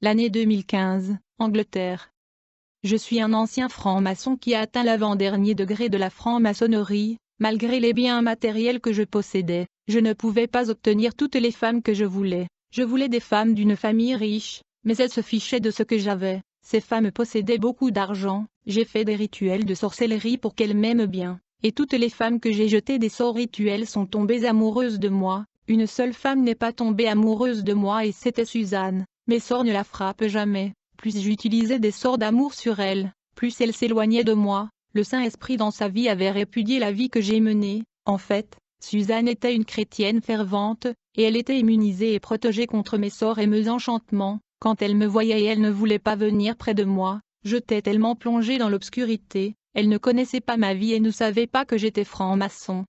l'année 2015, Angleterre. Je suis un ancien franc-maçon qui a atteint l'avant-dernier degré de la franc-maçonnerie. Malgré les biens matériels que je possédais, je ne pouvais pas obtenir toutes les femmes que je voulais. Je voulais des femmes d'une famille riche, mais elles se fichaient de ce que j'avais. Ces femmes possédaient beaucoup d'argent. J'ai fait des rituels de sorcellerie pour qu'elles m'aiment bien. Et toutes les femmes que j'ai jetées des sorts rituels sont tombées amoureuses de moi. Une seule femme n'est pas tombée amoureuse de moi et c'était Suzanne. Mes sorts ne la frappent jamais. Plus j'utilisais des sorts d'amour sur elle, plus elle s'éloignait de moi. Le Saint-Esprit dans sa vie avait répudié la vie que j'ai menée. En fait, Suzanne était une chrétienne fervente, et elle était immunisée et protégée contre mes sorts et mes enchantements. Quand elle me voyait et elle ne voulait pas venir près de moi, j'étais tellement plongée dans l'obscurité, elle ne connaissait pas ma vie et ne savait pas que j'étais franc-maçon.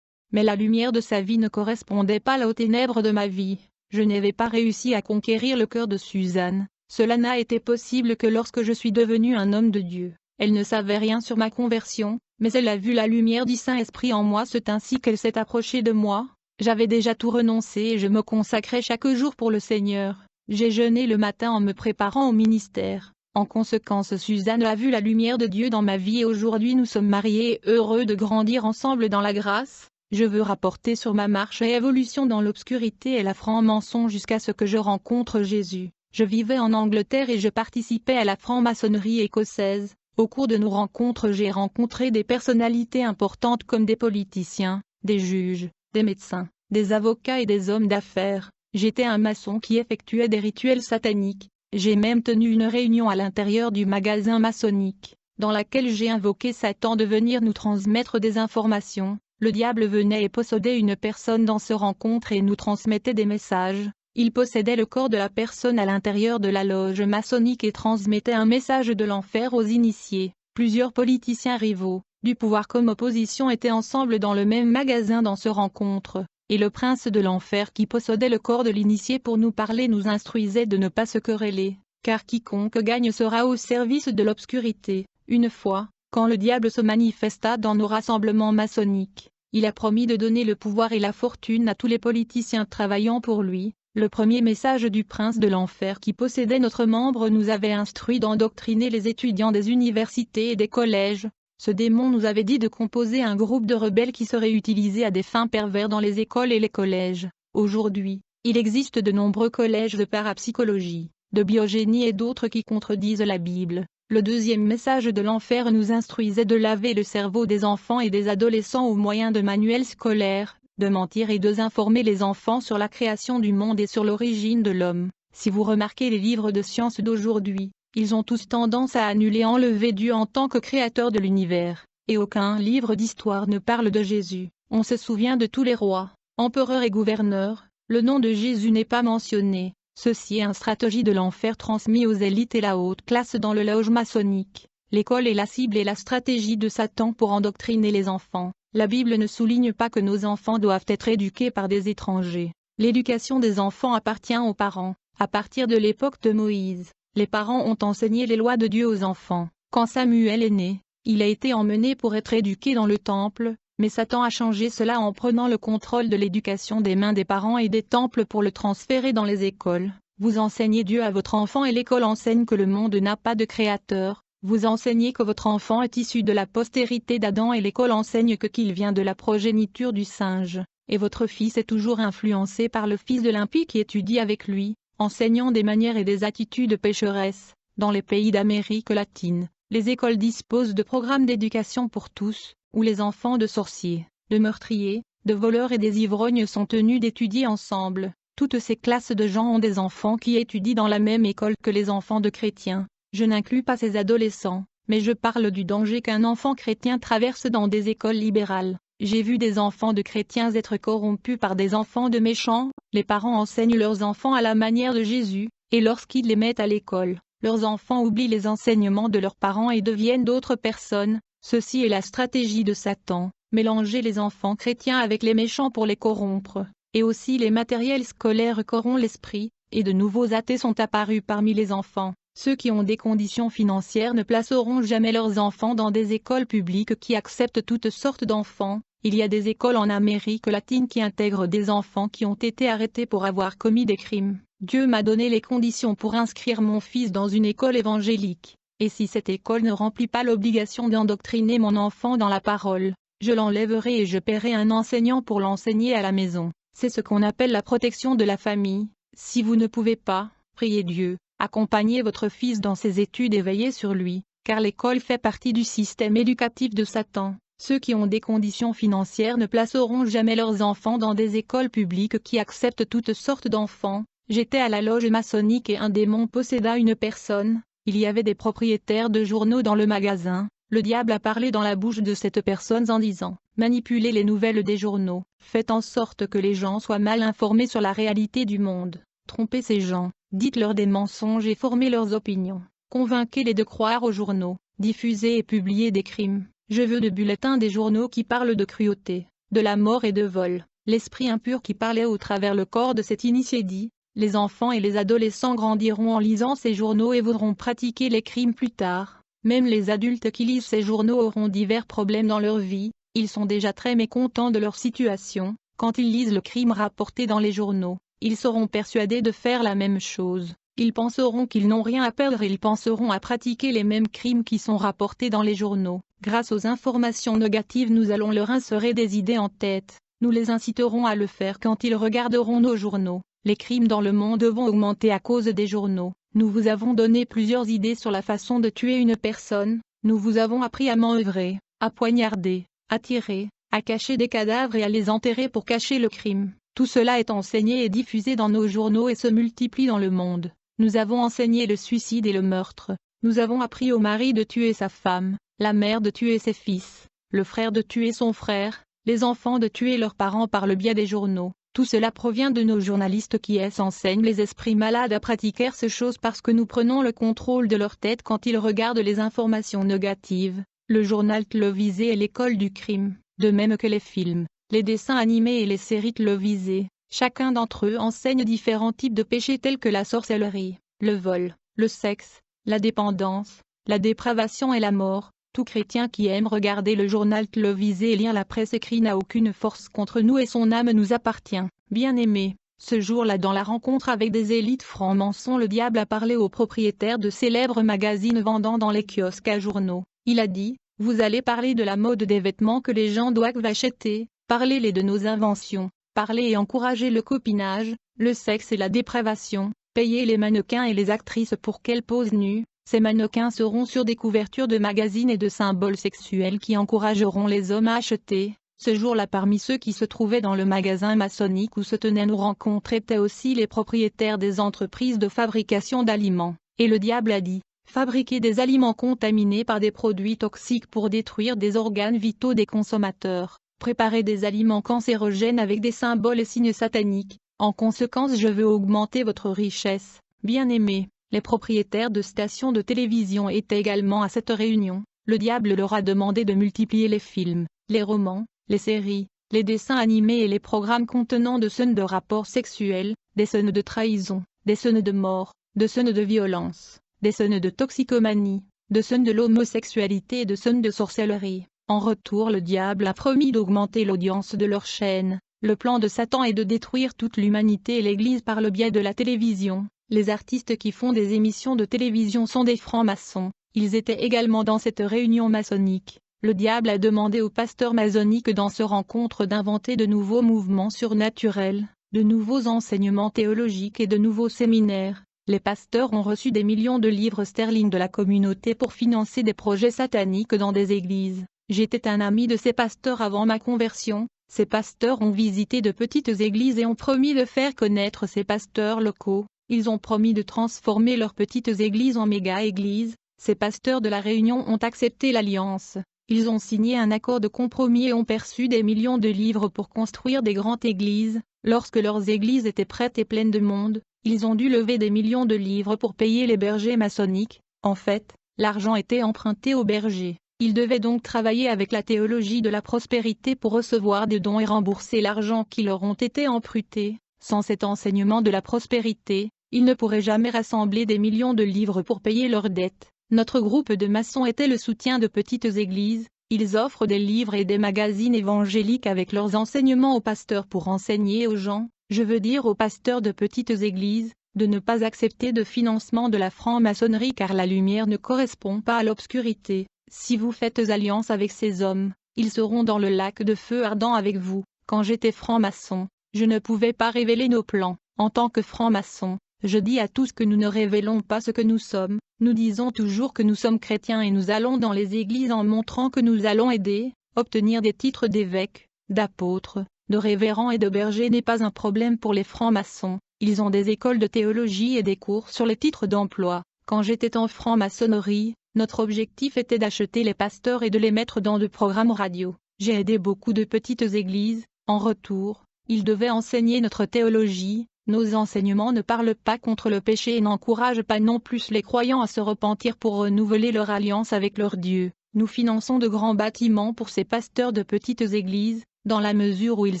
Mais la lumière de sa vie ne correspondait pas aux ténèbres de ma vie. Je n'avais pas réussi à conquérir le cœur de Suzanne. Cela n'a été possible que lorsque je suis devenu un homme de Dieu. Elle ne savait rien sur ma conversion, mais elle a vu la lumière du Saint-Esprit en moi. C'est ainsi qu'elle s'est approchée de moi. J'avais déjà tout renoncé et je me consacrais chaque jour pour le Seigneur. J'ai jeûné le matin en me préparant au ministère. En conséquence, Suzanne a vu la lumière de Dieu dans ma vie et aujourd'hui nous sommes mariés et heureux de grandir ensemble dans la grâce. Je veux rapporter sur ma marche et évolution dans l'obscurité et la franc-maçon jusqu'à ce que je rencontre Jésus. Je vivais en Angleterre et je participais à la franc-maçonnerie écossaise. Au cours de nos rencontres, j'ai rencontré des personnalités importantes comme des politiciens, des juges, des médecins, des avocats et des hommes d'affaires. J'étais un maçon qui effectuait des rituels sataniques. J'ai même tenu une réunion à l'intérieur du magasin maçonnique, dans laquelle j'ai invoqué Satan de venir nous transmettre des informations. Le diable venait et possédait une personne dans ce rencontre et nous transmettait des messages. Il possédait le corps de la personne à l'intérieur de la loge maçonnique et transmettait un message de l'enfer aux initiés. Plusieurs politiciens rivaux, du pouvoir comme opposition étaient ensemble dans le même magasin dans ce rencontre, et le prince de l'enfer qui possédait le corps de l'initié pour nous parler nous instruisait de ne pas se quereller, car quiconque gagne sera au service de l'obscurité. Une fois, quand le diable se manifesta dans nos rassemblements maçonniques, il a promis de donner le pouvoir et la fortune à tous les politiciens travaillant pour lui. Le premier message du prince de l'enfer qui possédait notre membre nous avait instruit d'endoctriner les étudiants des universités et des collèges. Ce démon nous avait dit de composer un groupe de rebelles qui serait utilisé à des fins pervers dans les écoles et les collèges. Aujourd'hui, il existe de nombreux collèges de parapsychologie, de biogénie et d'autres qui contredisent la Bible. Le deuxième message de l'enfer nous instruisait de laver le cerveau des enfants et des adolescents au moyen de manuels scolaires, de mentir et de désinformer les enfants sur la création du monde et sur l'origine de l'homme. Si vous remarquez les livres de science d'aujourd'hui, ils ont tous tendance à enlever Dieu en tant que créateur de l'univers, et aucun livre d'histoire ne parle de Jésus. On se souvient de tous les rois, empereurs et gouverneurs, le nom de Jésus n'est pas mentionné. Ceci est une stratégie de l'enfer transmise aux élites et la haute classe dans le loge maçonnique. L'école est la cible et la stratégie de Satan pour endoctriner les enfants. La Bible ne souligne pas que nos enfants doivent être éduqués par des étrangers. L'éducation des enfants appartient aux parents. À partir de l'époque de Moïse, les parents ont enseigné les lois de Dieu aux enfants. Quand Samuel est né, il a été emmené pour être éduqué dans le temple, mais Satan a changé cela en prenant le contrôle de l'éducation des mains des parents et des temples pour le transférer dans les écoles. Vous enseignez Dieu à votre enfant et l'école enseigne que le monde n'a pas de créateur. Vous enseignez que votre enfant est issu de la postérité d'Adam et l'école enseigne qu'il vient de la progéniture du singe. Et votre fils est toujours influencé par le fils de l'impie qui étudie avec lui, enseignant des manières et des attitudes pécheresses. Dans les pays d'Amérique latine, les écoles disposent de programmes d'éducation pour tous, où les enfants de sorciers, de meurtriers, de voleurs et des ivrognes sont tenus d'étudier ensemble. Toutes ces classes de gens ont des enfants qui étudient dans la même école que les enfants de chrétiens. Je n'inclus pas ces adolescents, mais je parle du danger qu'un enfant chrétien traverse dans des écoles libérales. J'ai vu des enfants de chrétiens être corrompus par des enfants de méchants. Les parents enseignent leurs enfants à la manière de Jésus, et lorsqu'ils les mettent à l'école, leurs enfants oublient les enseignements de leurs parents et deviennent d'autres personnes. Ceci est la stratégie de Satan, mélanger les enfants chrétiens avec les méchants pour les corrompre. Et aussi les matériels scolaires corrompent l'esprit, et de nouveaux athées sont apparus parmi les enfants. Ceux qui ont des conditions financières ne placeront jamais leurs enfants dans des écoles publiques qui acceptent toutes sortes d'enfants. Il y a des écoles en Amérique latine qui intègrent des enfants qui ont été arrêtés pour avoir commis des crimes. Dieu m'a donné les conditions pour inscrire mon fils dans une école évangélique, et si cette école ne remplit pas l'obligation d'endoctriner mon enfant dans la parole, je l'enlèverai et je paierai un enseignant pour l'enseigner à la maison. C'est ce qu'on appelle la protection de la famille. Si vous ne pouvez pas, priez Dieu, accompagnez votre fils dans ses études et veillez sur lui, car l'école fait partie du système éducatif de Satan. Ceux qui ont des conditions financières ne placeront jamais leurs enfants dans des écoles publiques qui acceptent toutes sortes d'enfants. J'étais à la loge maçonnique et un démon posséda une personne. Il y avait des propriétaires de journaux dans le magasin. Le diable a parlé dans la bouche de cette personne en disant « Manipulez les nouvelles des journaux, faites en sorte que les gens soient mal informés sur la réalité du monde. Trompez ces gens, dites-leur des mensonges et formez leurs opinions. Convainquez-les de croire aux journaux, diffusez et publiez des crimes. Je veux de bulletins des journaux qui parlent de cruauté, de la mort et de vol. » L'esprit impur qui parlait au travers le corps de cet initié dit « Les enfants et les adolescents grandiront en lisant ces journaux et voudront pratiquer les crimes plus tard. Même les adultes qui lisent ces journaux auront divers problèmes dans leur vie, ils sont déjà très mécontents de leur situation, quand ils lisent le crime rapporté dans les journaux, ils seront persuadés de faire la même chose, ils penseront qu'ils n'ont rien à perdre et ils penseront à pratiquer les mêmes crimes qui sont rapportés dans les journaux. Grâce aux informations négatives nous allons leur insérer des idées en tête, nous les inciterons à le faire quand ils regarderont nos journaux. Les crimes dans le monde vont augmenter à cause des journaux. Nous vous avons donné plusieurs idées sur la façon de tuer une personne, nous vous avons appris à manœuvrer, à poignarder, à tirer, à cacher des cadavres et à les enterrer pour cacher le crime. Tout cela est enseigné et diffusé dans nos journaux et se multiplie dans le monde. Nous avons enseigné le suicide et le meurtre. Nous avons appris au mari de tuer sa femme, la mère de tuer ses fils, le frère de tuer son frère, les enfants de tuer leurs parents par le biais des journaux. Tout cela provient de nos journalistes qui enseignent les esprits malades à pratiquer ces choses parce que nous prenons le contrôle de leur tête quand ils regardent les informations négatives. Le journal télévisé est l'école du crime, de même que les films, les dessins animés et les séries télévisées. Chacun d'entre eux enseigne différents types de péchés tels que la sorcellerie, le vol, le sexe, la dépendance, la dépravation et la mort. Tout chrétien qui aime regarder le journal télévisé et lire la presse écrite n'a aucune force contre nous et son âme nous appartient. Bien-aimés, ce jour-là dans la rencontre avec des élites francs-maçons le diable a parlé aux propriétaires de célèbres magazines vendant dans les kiosques à journaux. Il a dit, vous allez parler de la mode des vêtements que les gens doivent acheter, parlez-les de nos inventions, parlez et encouragez le copinage, le sexe et la dépravation, payez les mannequins et les actrices pour qu'elles posent nues. Ces mannequins seront sur des couvertures de magazines et de symboles sexuels qui encourageront les hommes à acheter. Ce jour-là parmi ceux qui se trouvaient dans le magasin maçonnique où se tenaient nos rencontres étaient aussi les propriétaires des entreprises de fabrication d'aliments. Et le diable a dit, fabriquer des aliments contaminés par des produits toxiques pour détruire des organes vitaux des consommateurs, préparer des aliments cancérogènes avec des symboles et signes sataniques. En conséquence je veux augmenter votre richesse, bien-aimés. Les propriétaires de stations de télévision étaient également à cette réunion. Le diable leur a demandé de multiplier les films, les romans, les séries, les dessins animés et les programmes contenant des scènes de rapports sexuels, des scènes de trahison, des scènes de mort, des scènes de violence, des scènes de toxicomanie, des scènes de l'homosexualité et des scènes de sorcellerie. En retour le diable a promis d'augmenter l'audience de leur chaîne. Le plan de Satan est de détruire toute l'humanité et l'Église par le biais de la télévision. Les artistes qui font des émissions de télévision sont des francs-maçons, ils étaient également dans cette réunion maçonnique. Le diable a demandé aux pasteurs maçonniques dans ce rencontre d'inventer de nouveaux mouvements surnaturels, de nouveaux enseignements théologiques et de nouveaux séminaires. Les pasteurs ont reçu des millions de livres sterling de la communauté pour financer des projets sataniques dans des églises. J'étais un ami de ces pasteurs avant ma conversion. Ces pasteurs ont visité de petites églises et ont promis de faire connaître ces pasteurs locaux. Ils ont promis de transformer leurs petites églises en méga-églises. Ces pasteurs de la Réunion ont accepté l'alliance. Ils ont signé un accord de compromis et ont perçu des millions de livres pour construire des grandes églises. Lorsque leurs églises étaient prêtes et pleines de monde, ils ont dû lever des millions de livres pour payer les bergers maçonniques. En fait, l'argent était emprunté aux bergers. Ils devaient donc travailler avec la théologie de la prospérité pour recevoir des dons et rembourser l'argent qui leur ont été empruntés. Sans cet enseignement de la prospérité, ils ne pourraient jamais rassembler des millions de livres pour payer leurs dettes. Notre groupe de maçons était le soutien de petites églises. Ils offrent des livres et des magazines évangéliques avec leurs enseignements aux pasteurs pour enseigner aux gens, je veux dire aux pasteurs de petites églises. de ne pas accepter de financement de la franc-maçonnerie car la lumière ne correspond pas à l'obscurité. Si vous faites alliance avec ces hommes, ils seront dans le lac de feu ardent avec vous. Quand j'étais franc-maçon, je ne pouvais pas révéler nos plans. En tant que franc-maçon, je dis à tous que nous ne révélons pas ce que nous sommes. Nous disons toujours que nous sommes chrétiens et nous allons dans les églises en montrant que nous allons aider, obtenir des titres d'évêque, d'apôtre, de révérend et de berger n'est pas un problème pour les francs-maçons. Ils ont des écoles de théologie et des cours sur les titres d'emploi. Quand j'étais en franc-maçonnerie, notre objectif était d'acheter les pasteurs et de les mettre dans de programmes radio. J'ai aidé beaucoup de petites églises. En retour, ils devaient enseigner notre théologie. Nos enseignements ne parlent pas contre le péché et n'encouragent pas non plus les croyants à se repentir pour renouveler leur alliance avec leur Dieu. Nous finançons de grands bâtiments pour ces pasteurs de petites églises, dans la mesure où ils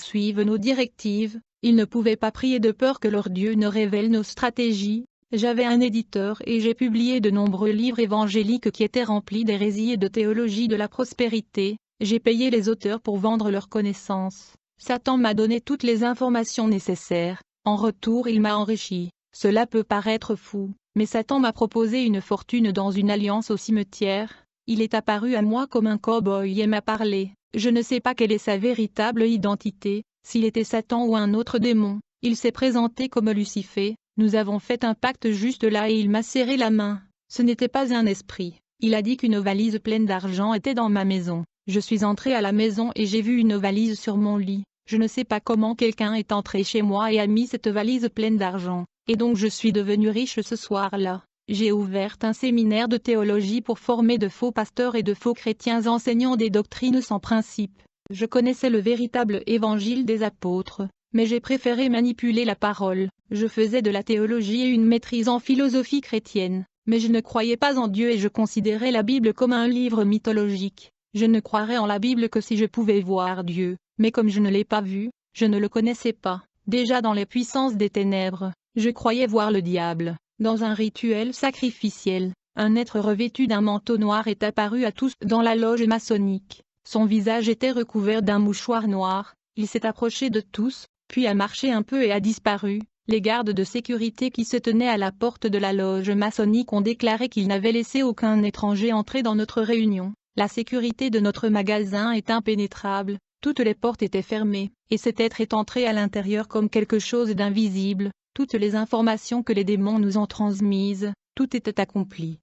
suivent nos directives. Ils ne pouvaient pas prier de peur que leur Dieu ne révèle nos stratégies. J'avais un éditeur et j'ai publié de nombreux livres évangéliques qui étaient remplis d'hérésie et de théologie de la prospérité. J'ai payé les auteurs pour vendre leurs connaissances. Satan m'a donné toutes les informations nécessaires. En retour, il m'a enrichi. Cela peut paraître fou, mais Satan m'a proposé une fortune dans une alliance au cimetière. Il est apparu à moi comme un cow-boy et m'a parlé. Je ne sais pas quelle est sa véritable identité, s'il était Satan ou un autre démon. Il s'est présenté comme Lucifer. Nous avons fait un pacte juste là et il m'a serré la main. Ce n'était pas un esprit. Il a dit qu'une valise pleine d'argent était dans ma maison. Je suis entré à la maison et j'ai vu une valise sur mon lit. Je ne sais pas comment quelqu'un est entré chez moi et a mis cette valise pleine d'argent. Et donc je suis devenu riche ce soir-là. J'ai ouvert un séminaire de théologie pour former de faux pasteurs et de faux chrétiens enseignant des doctrines sans principe. Je connaissais le véritable évangile des apôtres, mais j'ai préféré manipuler la parole. Je faisais de la théologie et une maîtrise en philosophie chrétienne, mais je ne croyais pas en Dieu et je considérais la Bible comme un livre mythologique. Je ne croirais en la Bible que si je pouvais voir Dieu, mais comme je ne l'ai pas vu, je ne le connaissais pas. Déjà dans les puissances des ténèbres, je croyais voir le diable. Dans un rituel sacrificiel, un être revêtu d'un manteau noir est apparu à tous dans la loge maçonnique. Son visage était recouvert d'un mouchoir noir, il s'est approché de tous, puis a marché un peu et a disparu. Les gardes de sécurité qui se tenaient à la porte de la loge maçonnique ont déclaré qu'ils n'avaient laissé aucun étranger entrer dans notre réunion. La sécurité de notre magasin est impénétrable, toutes les portes étaient fermées, et cet être est entré à l'intérieur comme quelque chose d'invisible. Toutes les informations que les démons nous ont transmises, tout était accompli.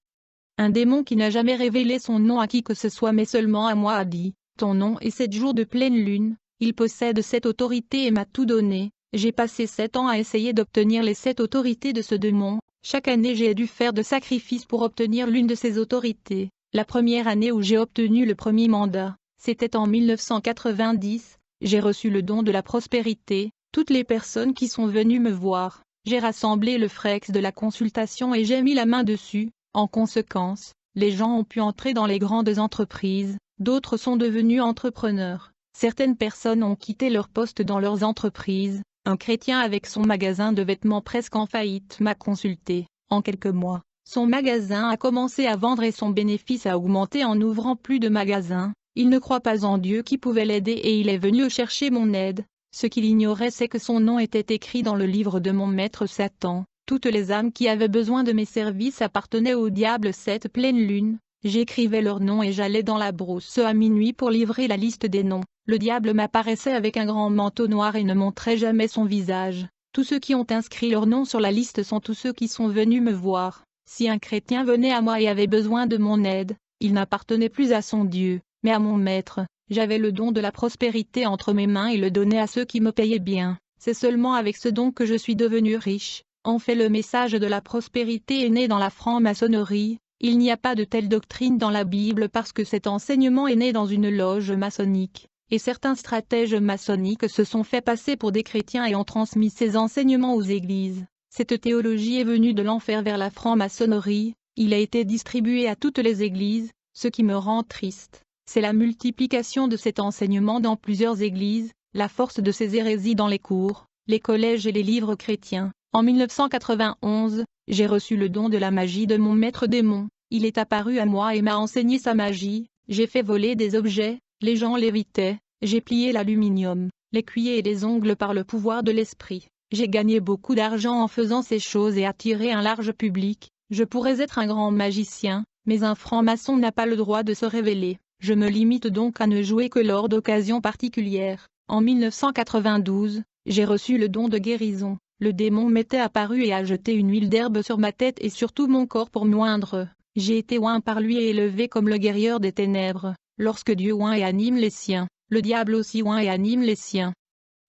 Un démon qui n'a jamais révélé son nom à qui que ce soit mais seulement à moi a dit, « Ton nom est 7 jours de pleine lune ». Il possède cette autorité et m'a tout donné. J'ai passé 7 ans à essayer d'obtenir les 7 autorités de ce démon. Chaque année j'ai dû faire de sacrifices pour obtenir l'une de ces autorités. La première année où j'ai obtenu le premier mandat, c'était en 1990, j'ai reçu le don de la prospérité. Toutes les personnes qui sont venues me voir, j'ai rassemblé le frex de la consultation et j'ai mis la main dessus. En conséquence, les gens ont pu entrer dans les grandes entreprises, d'autres sont devenus entrepreneurs. Certaines personnes ont quitté leur poste dans leurs entreprises. Un chrétien avec son magasin de vêtements presque en faillite m'a consulté. En quelques mois, son magasin a commencé à vendre et son bénéfice a augmenté en ouvrant plus de magasins. Il ne croit pas en Dieu qui pouvait l'aider et il est venu chercher mon aide. Ce qu'il ignorait c'est que son nom était écrit dans le livre de mon maître Satan. Toutes les âmes qui avaient besoin de mes services appartenaient au diable cette pleine lune. J'écrivais leurs noms et j'allais dans la brousse à minuit pour livrer la liste des noms. Le diable m'apparaissait avec un grand manteau noir et ne montrait jamais son visage. Tous ceux qui ont inscrit leur nom sur la liste sont tous ceux qui sont venus me voir. Si un chrétien venait à moi et avait besoin de mon aide, il n'appartenait plus à son Dieu, mais à mon maître. J'avais le don de la prospérité entre mes mains et le donnais à ceux qui me payaient bien. C'est seulement avec ce don que je suis devenu riche. En fait, le message de la prospérité est né dans la franc-maçonnerie. Il n'y a pas de telle doctrine dans la Bible parce que cet enseignement est né dans une loge maçonnique. Et certains stratèges maçonniques se sont fait passer pour des chrétiens et ont transmis ces enseignements aux églises. Cette théologie est venue de l'enfer vers la franc-maçonnerie. Il a été distribué à toutes les églises, ce qui me rend triste. C'est la multiplication de cet enseignement dans plusieurs églises, la force de ces hérésies dans les cours, les collèges et les livres chrétiens. En 1991, j'ai reçu le don de la magie de mon maître démon. Il est apparu à moi et m'a enseigné sa magie. J'ai fait voler des objets, les gens lévitaient, j'ai plié l'aluminium, l'écuyer et les ongles par le pouvoir de l'esprit. j'ai gagné beaucoup d'argent en faisant ces choses et attiré un large public, je pourrais être un grand magicien, mais un franc-maçon n'a pas le droit de se révéler, je me limite donc à ne jouer que lors d'occasions particulières. En 1992, j'ai reçu le don de guérison, le démon m'était apparu et a jeté une huile d'herbe sur ma tête et sur tout mon corps pour m'oindre. J'ai été oint par lui et élevé comme le guerrier des ténèbres. Lorsque Dieu oint et anime les siens, le diable aussi oint et anime les siens.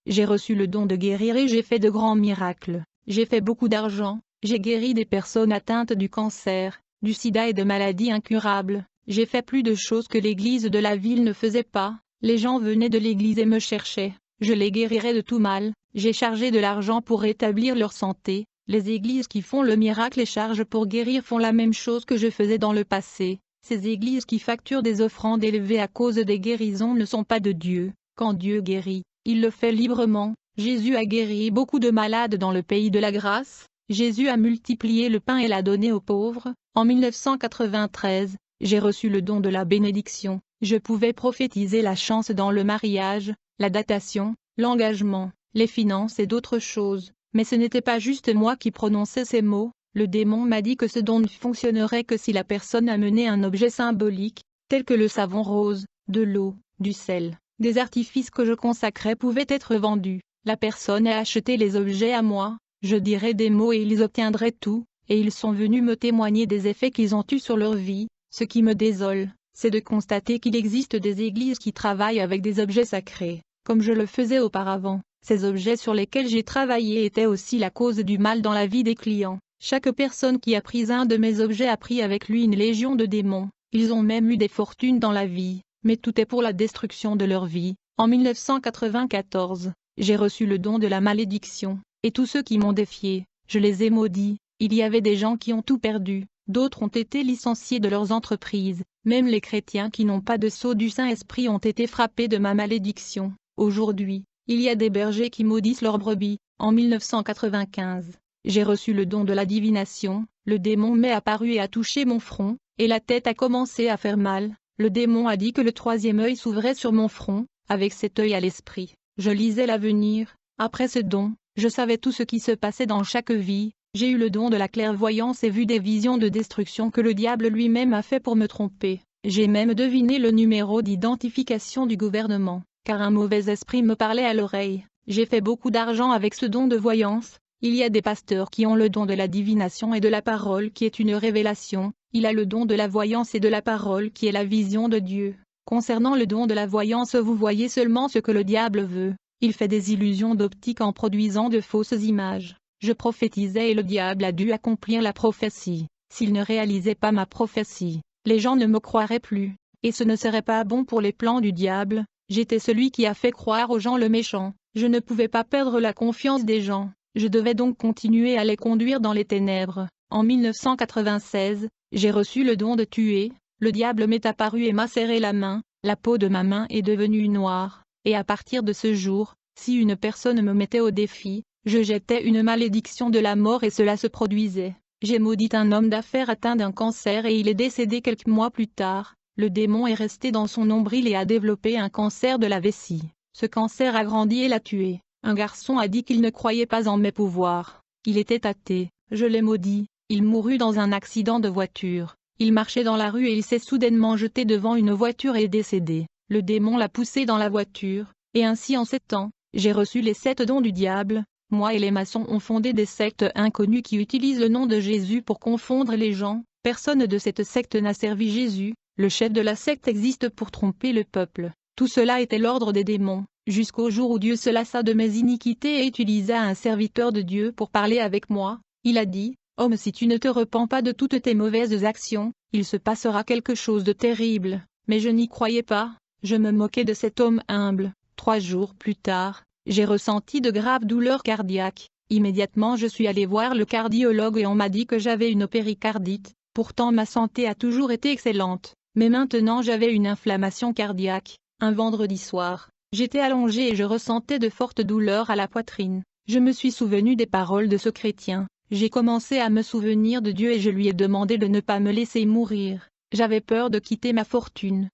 J'ai reçu le don de guérir et j'ai fait de grands miracles. J'ai fait beaucoup d'argent, j'ai guéri des personnes atteintes du cancer, du sida et de maladies incurables. J'ai fait plus de choses que l'église de la ville ne faisait pas. Les gens venaient de l'église et me cherchaient. Je les guérirais de tout mal. J'ai chargé de l'argent pour rétablir leur santé. Les églises qui font le miracle et chargent pour guérir font la même chose que je faisais dans le passé. Ces églises qui facturent des offrandes élevées à cause des guérisons ne sont pas de Dieu. Quand Dieu guérit, il le fait librement. Jésus a guéri beaucoup de malades dans le pays de la grâce. Jésus a multiplié le pain et l'a donné aux pauvres. En 1993, j'ai reçu le don de la bénédiction. Je pouvais prophétiser la chance dans le mariage, la datation, l'engagement, les finances et d'autres choses. Mais ce n'était pas juste moi qui prononçais ces mots. Le démon m'a dit que ce don ne fonctionnerait que si la personne amenait un objet symbolique, tel que le savon rose, de l'eau, du sel. Des artifices que je consacrais pouvaient être vendus. La personne a acheté les objets à moi, je dirais des mots et ils obtiendraient tout, et ils sont venus me témoigner des effets qu'ils ont eus sur leur vie. Ce qui me désole, c'est de constater qu'il existe des églises qui travaillent avec des objets sacrés, comme je le faisais auparavant. Ces objets sur lesquels j'ai travaillé étaient aussi la cause du mal dans la vie des clients. Chaque personne qui a pris un de mes objets a pris avec lui une légion de démons. Ils ont même eu des fortunes dans la vie, mais tout est pour la destruction de leur vie. En 1994, j'ai reçu le don de la malédiction, et tous ceux qui m'ont défié, je les ai maudits. Il y avait des gens qui ont tout perdu, d'autres ont été licenciés de leurs entreprises, même les chrétiens qui n'ont pas de sceau du Saint-Esprit ont été frappés de ma malédiction. Aujourd'hui, il y a des bergers qui maudissent leurs brebis. En 1995, j'ai reçu le don de la divination, le démon m'est apparu et a touché mon front, et la tête a commencé à faire mal. Le démon a dit que le troisième œil s'ouvrait sur mon front, avec cet œil à l'esprit. Je lisais l'avenir. Après ce don, je savais tout ce qui se passait dans chaque vie. J'ai eu le don de la clairvoyance et vu des visions de destruction que le diable lui-même a fait pour me tromper. J'ai même deviné le numéro d'identification du gouvernement, car un mauvais esprit me parlait à l'oreille. J'ai fait beaucoup d'argent avec ce don de voyance. Il y a des pasteurs qui ont le don de la divination et de la parole qui est une révélation. Il a le don de la voyance et de la parole qui est la vision de Dieu. Concernant le don de la voyance, vous voyez seulement ce que le diable veut. Il fait des illusions d'optique en produisant de fausses images. Je prophétisais et le diable a dû accomplir la prophétie. S'il ne réalisait pas ma prophétie, les gens ne me croiraient plus, et ce ne serait pas bon pour les plans du diable. J'étais celui qui a fait croire aux gens le méchant. Je ne pouvais pas perdre la confiance des gens. Je devais donc continuer à les conduire dans les ténèbres. En 1996, j'ai reçu le don de tuer. Le diable m'est apparu et m'a serré la main. La peau de ma main est devenue noire. Et à partir de ce jour, si une personne me mettait au défi, je jetais une malédiction de la mort et cela se produisait. J'ai maudit un homme d'affaires atteint d'un cancer et il est décédé quelques mois plus tard. Le démon est resté dans son nombril et a développé un cancer de la vessie. Ce cancer a grandi et l'a tué. Un garçon a dit qu'il ne croyait pas en mes pouvoirs. Il était athée. Je l'ai maudit. Il mourut dans un accident de voiture. Il marchait dans la rue et il s'est soudainement jeté devant une voiture et est décédé. Le démon l'a poussé dans la voiture. Et ainsi en 7 ans, j'ai reçu les 7 dons du diable. Moi et les maçons ont fondé des sectes inconnues qui utilisent le nom de Jésus pour confondre les gens. Personne de cette secte n'a servi Jésus. Le chef de la secte existe pour tromper le peuple. Tout cela était l'ordre des démons, jusqu'au jour où Dieu se lassa de mes iniquités et utilisa un serviteur de Dieu pour parler avec moi. Il a dit, « Homme, si tu ne te repens pas de toutes tes mauvaises actions, il se passera quelque chose de terrible. » Mais je n'y croyais pas, je me moquais de cet homme humble. 3 jours plus tard, j'ai ressenti de graves douleurs cardiaques. Immédiatement je suis allé voir le cardiologue et on m'a dit que j'avais une péricardite. Pourtant ma santé a toujours été excellente, mais maintenant j'avais une inflammation cardiaque. Un vendredi soir, j'étais allongé et je ressentais de fortes douleurs à la poitrine. Je me suis souvenu des paroles de ce chrétien. J'ai commencé à me souvenir de Dieu et je lui ai demandé de ne pas me laisser mourir. J'avais peur de quitter ma fortune.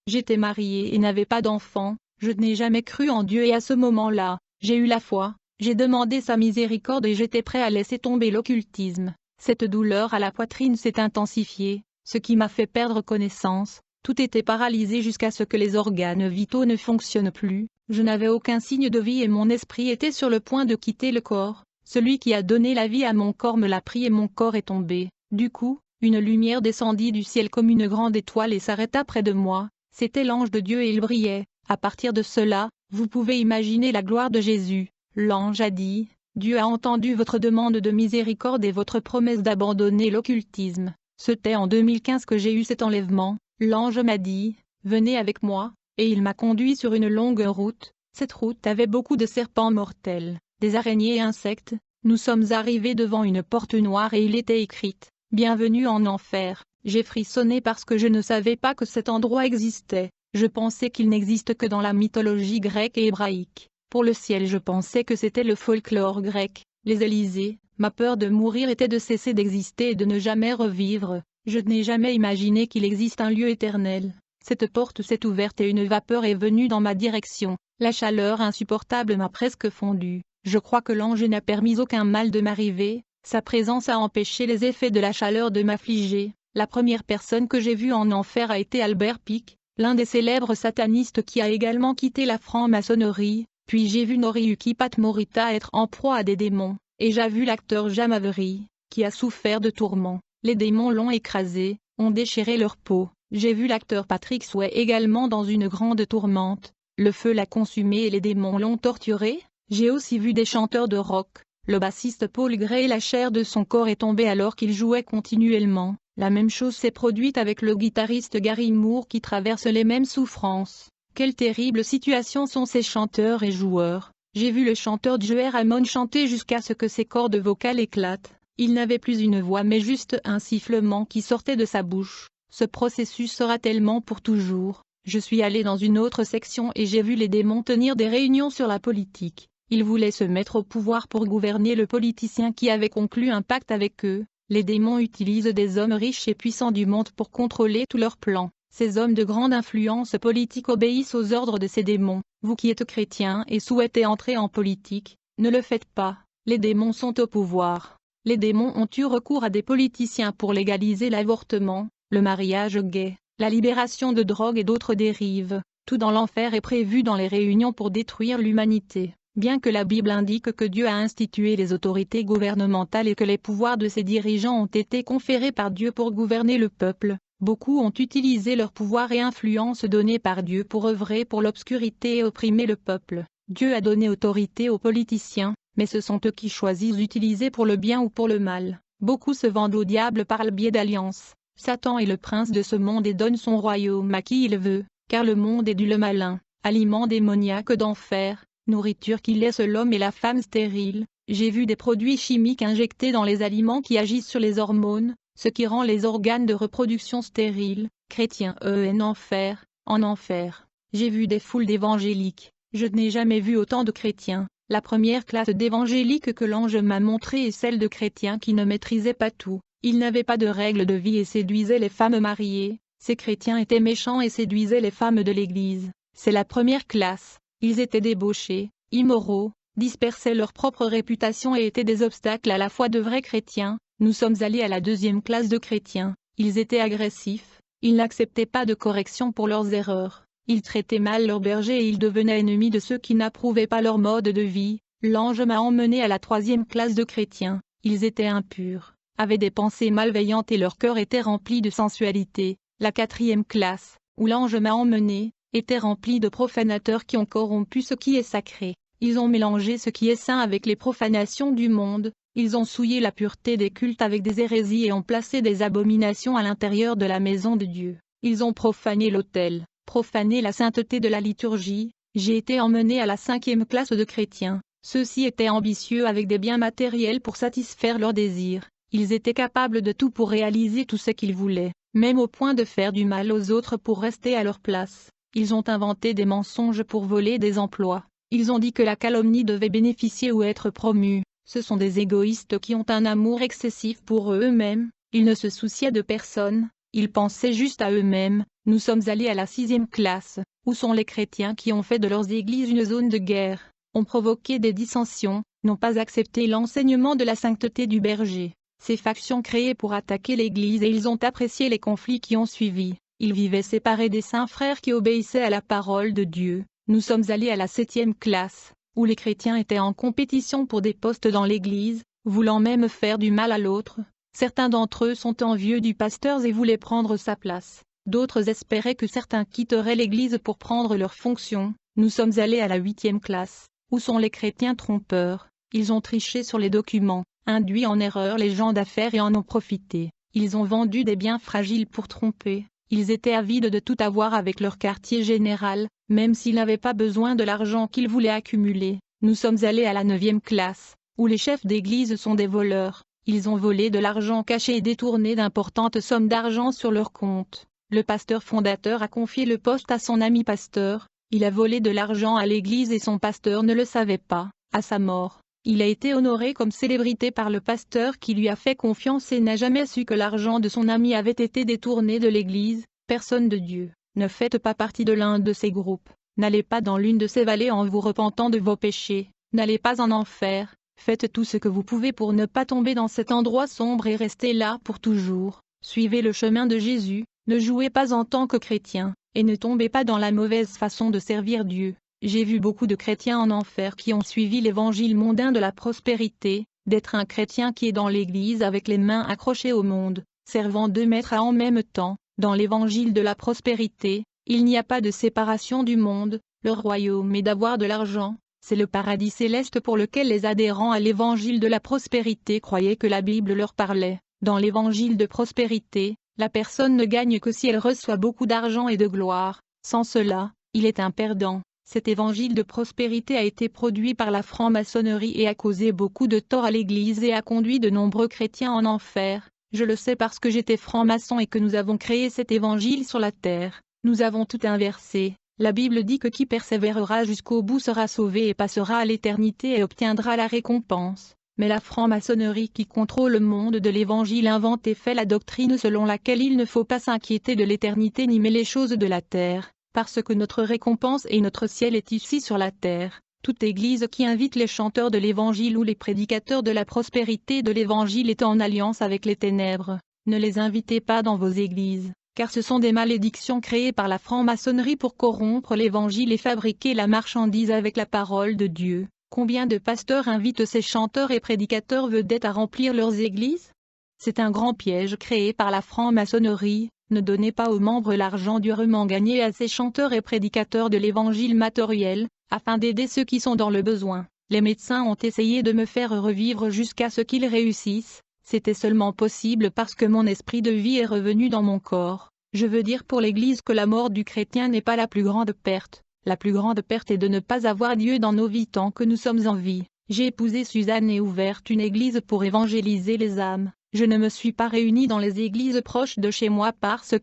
J'étais marié et n'avais pas d'enfant. Je n'ai jamais cru en Dieu et à ce moment-là, j'ai eu la foi. J'ai demandé sa miséricorde et j'étais prêt à laisser tomber l'occultisme. Cette douleur à la poitrine s'est intensifiée, ce qui m'a fait perdre connaissance. Tout était paralysé jusqu'à ce que les organes vitaux ne fonctionnent plus. Je n'avais aucun signe de vie et mon esprit était sur le point de quitter le corps. Celui qui a donné la vie à mon corps me l'a pris et mon corps est tombé. Du coup, une lumière descendit du ciel comme une grande étoile et s'arrêta près de moi. C'était l'ange de Dieu et il brillait. À partir de cela, vous pouvez imaginer la gloire de Jésus. L'ange a dit, « Dieu a entendu votre demande de miséricorde et votre promesse d'abandonner l'occultisme. » C'était en 2015 que j'ai eu cet enlèvement. L'ange m'a dit, « Venez avec moi », et il m'a conduit sur une longue route. Cette route avait beaucoup de serpents mortels, des araignées et insectes. Nous sommes arrivés devant une porte noire et il était écrite, « Bienvenue en enfer ». J'ai frissonné parce que je ne savais pas que cet endroit existait. Je pensais qu'il n'existe que dans la mythologie grecque et hébraïque. Pour le ciel, je pensais que c'était le folklore grec, les Élysées. Ma peur de mourir était de cesser d'exister et de ne jamais revivre. Je n'ai jamais imaginé qu'il existe un lieu éternel. Cette porte s'est ouverte et une vapeur est venue dans ma direction. La chaleur insupportable m'a presque fondu. Je crois que l'ange n'a permis aucun mal de m'arriver. Sa présence a empêché les effets de la chaleur de m'affliger. La première personne que j'ai vue en enfer a été Albert Pike, l'un des célèbres satanistes qui a également quitté la franc-maçonnerie. Puis j'ai vu Noriyuki Pat Morita être en proie à des démons, et j'ai vu l'acteur Jam Avery, qui a souffert de tourments. Les démons l'ont écrasé, ont déchiré leur peau. J'ai vu l'acteur Patrick Swayze également dans une grande tourmente. Le feu l'a consumé et les démons l'ont torturé. J'ai aussi vu des chanteurs de rock. Le bassiste Paul Gray, la chair de son corps est tombée alors qu'il jouait continuellement. La même chose s'est produite avec le guitariste Gary Moore qui traverse les mêmes souffrances. Quelle terrible situation sont ces chanteurs et joueurs. J'ai vu le chanteur Joey Ramone chanter jusqu'à ce que ses cordes vocales éclatent. Il n'avait plus une voix mais juste un sifflement qui sortait de sa bouche. Ce processus sera tellement pour toujours. Je suis allé dans une autre section et j'ai vu les démons tenir des réunions sur la politique. Ils voulaient se mettre au pouvoir pour gouverner le politicien qui avait conclu un pacte avec eux. Les démons utilisent des hommes riches et puissants du monde pour contrôler tous leurs plans. Ces hommes de grande influence politique obéissent aux ordres de ces démons. Vous qui êtes chrétien et souhaitez entrer en politique, ne le faites pas. Les démons sont au pouvoir. Les démons ont eu recours à des politiciens pour légaliser l'avortement, le mariage gay, la libération de drogue et d'autres dérives. Tout dans l'enfer est prévu dans les réunions pour détruire l'humanité. Bien que la Bible indique que Dieu a institué les autorités gouvernementales et que les pouvoirs de ses dirigeants ont été conférés par Dieu pour gouverner le peuple, beaucoup ont utilisé leur pouvoir et influence donnés par Dieu pour œuvrer pour l'obscurité et opprimer le peuple. Dieu a donné autorité aux politiciens, mais ce sont eux qui choisissent d'utiliser pour le bien ou pour le mal. Beaucoup se vendent au diable par le biais d'alliances. Satan est le prince de ce monde et donne son royaume à qui il veut, car le monde est du le malin, aliment démoniaque d'enfer, nourriture qui laisse l'homme et la femme stériles. J'ai vu des produits chimiques injectés dans les aliments qui agissent sur les hormones, ce qui rend les organes de reproduction stériles. Chrétiens en enfer. J'ai vu des foules d'évangéliques. Je n'ai jamais vu autant de chrétiens. La première classe d'évangéliques que l'ange m'a montrée est celle de chrétiens qui ne maîtrisaient pas tout. Ils n'avaient pas de règles de vie et séduisaient les femmes mariées. Ces chrétiens étaient méchants et séduisaient les femmes de l'Église. C'est la première classe. Ils étaient débauchés, immoraux, dispersaient leur propre réputation et étaient des obstacles à la foi de vrais chrétiens. Nous sommes allés à la deuxième classe de chrétiens. Ils étaient agressifs. Ils n'acceptaient pas de correction pour leurs erreurs. Ils traitaient mal leurs bergers et ils devenaient ennemis de ceux qui n'approuvaient pas leur mode de vie. L'ange m'a emmené à la troisième classe de chrétiens. Ils étaient impurs, avaient des pensées malveillantes et leur cœur était rempli de sensualité. La quatrième classe, où l'ange m'a emmené, était remplie de profanateurs qui ont corrompu ce qui est sacré. Ils ont mélangé ce qui est saint avec les profanations du monde. Ils ont souillé la pureté des cultes avec des hérésies et ont placé des abominations à l'intérieur de la maison de Dieu. Ils ont profané l'autel, profané la sainteté de la liturgie. J'ai été emmené à la cinquième classe de chrétiens. Ceux-ci étaient ambitieux avec des biens matériels pour satisfaire leurs désirs. Ils étaient capables de tout pour réaliser tout ce qu'ils voulaient, même au point de faire du mal aux autres pour rester à leur place. Ils ont inventé des mensonges pour voler des emplois. Ils ont dit que la calomnie devait bénéficier ou être promue. Ce sont des égoïstes qui ont un amour excessif pour eux-mêmes. Ils ne se souciaient de personne. Ils pensaient juste à eux-mêmes. Nous sommes allés à la sixième classe, où sont les chrétiens qui ont fait de leurs églises une zone de guerre, ont provoqué des dissensions, n'ont pas accepté l'enseignement de la sainteté du berger. Ces factions créées pour attaquer l'Église et ils ont apprécié les conflits qui ont suivi. Ils vivaient séparés des saints frères qui obéissaient à la parole de Dieu. Nous sommes allés à la 7e classe, où les chrétiens étaient en compétition pour des postes dans l'Église, voulant même faire du mal à l'autre. Certains d'entre eux sont envieux du pasteur et voulaient prendre sa place. D'autres espéraient que certains quitteraient l'Église pour prendre leurs fonctions. Nous sommes allés à la 8e classe, où sont les chrétiens trompeurs. Ils ont triché sur les documents, induit en erreur les gens d'affaires et en ont profité. Ils ont vendu des biens fragiles pour tromper. Ils étaient avides de tout avoir avec leur quartier général, même s'ils n'avaient pas besoin de l'argent qu'ils voulaient accumuler. Nous sommes allés à la 9e classe, où les chefs d'église sont des voleurs. Ils ont volé de l'argent caché et détourné d'importantes sommes d'argent sur leur compte. Le pasteur fondateur a confié le poste à son ami pasteur. Il a volé de l'argent à l'église et son pasteur ne le savait pas. À sa mort, il a été honoré comme célébrité par le pasteur qui lui a fait confiance et n'a jamais su que l'argent de son ami avait été détourné de l'église. Personne de Dieu, ne faites pas partie de l'un de ces groupes. N'allez pas dans l'une de ces vallées en vous repentant de vos péchés. N'allez pas en enfer. Faites tout ce que vous pouvez pour ne pas tomber dans cet endroit sombre et rester là pour toujours. Suivez le chemin de Jésus, ne jouez pas en tant que chrétien, et ne tombez pas dans la mauvaise façon de servir Dieu. J'ai vu beaucoup de chrétiens en enfer qui ont suivi l'évangile mondain de la prospérité, d'être un chrétien qui est dans l'église avec les mains accrochées au monde, servant 2 maîtres en même temps. Dans l'évangile de la prospérité, il n'y a pas de séparation du monde, le royaume est d'avoir de l'argent. C'est le paradis céleste pour lequel les adhérents à l'évangile de la prospérité croyaient que la Bible leur parlait. Dans l'évangile de prospérité, la personne ne gagne que si elle reçoit beaucoup d'argent et de gloire. Sans cela, il est un perdant. Cet évangile de prospérité a été produit par la franc-maçonnerie et a causé beaucoup de tort à l'Église et a conduit de nombreux chrétiens en enfer. Je le sais parce que j'étais franc-maçon et que nous avons créé cet évangile sur la terre. Nous avons tout inversé. La Bible dit que qui persévérera jusqu'au bout sera sauvé et passera à l'éternité et obtiendra la récompense. Mais la franc-maçonnerie qui contrôle le monde de l'Évangile invente et fait la doctrine selon laquelle il ne faut pas s'inquiéter de l'éternité ni mais les choses de la terre, parce que notre récompense et notre ciel est ici sur la terre. Toute Église qui invite les chanteurs de l'Évangile ou les prédicateurs de la prospérité de l'Évangile est en alliance avec les ténèbres. Ne les invitez pas dans vos églises. Car ce sont des malédictions créées par la franc-maçonnerie pour corrompre l'Évangile et fabriquer la marchandise avec la parole de Dieu. Combien de pasteurs invitent ces chanteurs et prédicateurs vedettes à remplir leurs églises? C'est un grand piège créé par la franc-maçonnerie. Ne donnez pas aux membres l'argent durement gagné à ces chanteurs et prédicateurs de l'Évangile matériel, afin d'aider ceux qui sont dans le besoin. Les médecins ont essayé de me faire revivre jusqu'à ce qu'ils réussissent. C'était seulement possible parce que mon esprit de vie est revenu dans mon corps. Je veux dire pour l'Église que la mort du chrétien n'est pas la plus grande perte. La plus grande perte est de ne pas avoir Dieu dans nos vies tant que nous sommes en vie. J'ai épousé Suzanne et ouvert une église pour évangéliser les âmes. Je ne me suis pas réunie dans les églises proches de chez moi parce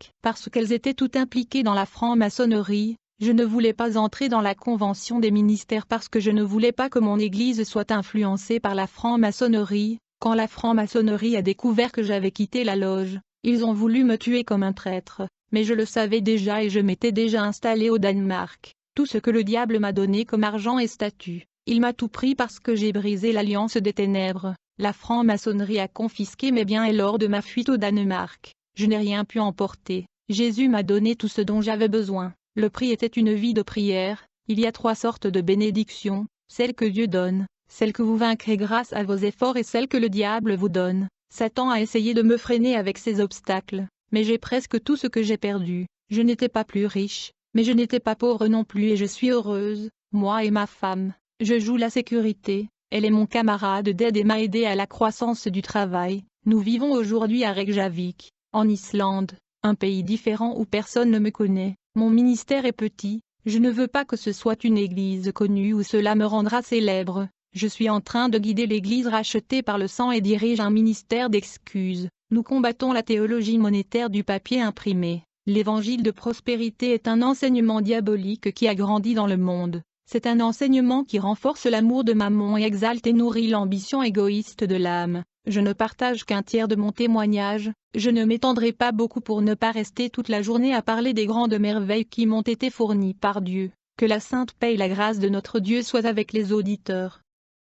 qu'elles étaient toutes impliquées dans la franc-maçonnerie. Je ne voulais pas entrer dans la convention des ministères parce que je ne voulais pas que mon église soit influencée par la franc-maçonnerie. Quand la franc-maçonnerie a découvert que j'avais quitté la loge, ils ont voulu me tuer comme un traître, mais je le savais déjà et je m'étais déjà installé au Danemark. Tout ce que le diable m'a donné comme argent et statut, il m'a tout pris parce que j'ai brisé l'alliance des ténèbres. La franc-maçonnerie a confisqué mes biens et lors de ma fuite au Danemark, je n'ai rien pu emporter. Jésus m'a donné tout ce dont j'avais besoin. Le prix était une vie de prière. Il y a 3 sortes de bénédictions, celle que Dieu donne, celle que vous vaincrez grâce à vos efforts et celle que le diable vous donne. Satan a essayé de me freiner avec ses obstacles, mais j'ai presque tout ce que j'ai perdu. Je n'étais pas plus riche, mais je n'étais pas pauvre non plus et je suis heureuse, moi et ma femme. Je joue la sécurité, elle est mon camarade d'aide et m'a aidé à la croissance du travail. Nous vivons aujourd'hui à Reykjavik, en Islande, un pays différent où personne ne me connaît. Mon ministère est petit, je ne veux pas que ce soit une église connue où cela me rendra célèbre. Je suis en train de guider l'église rachetée par le sang et dirige un ministère d'excuses. Nous combattons la théologie monétaire du papier imprimé. L'évangile de prospérité est un enseignement diabolique qui a grandi dans le monde. C'est un enseignement qui renforce l'amour de mammon et exalte et nourrit l'ambition égoïste de l'âme. Je ne partage qu'un tiers de mon témoignage, je ne m'étendrai pas beaucoup pour ne pas rester toute la journée à parler des grandes merveilles qui m'ont été fournies par Dieu. Que la sainte paix et la grâce de notre Dieu soient avec les auditeurs.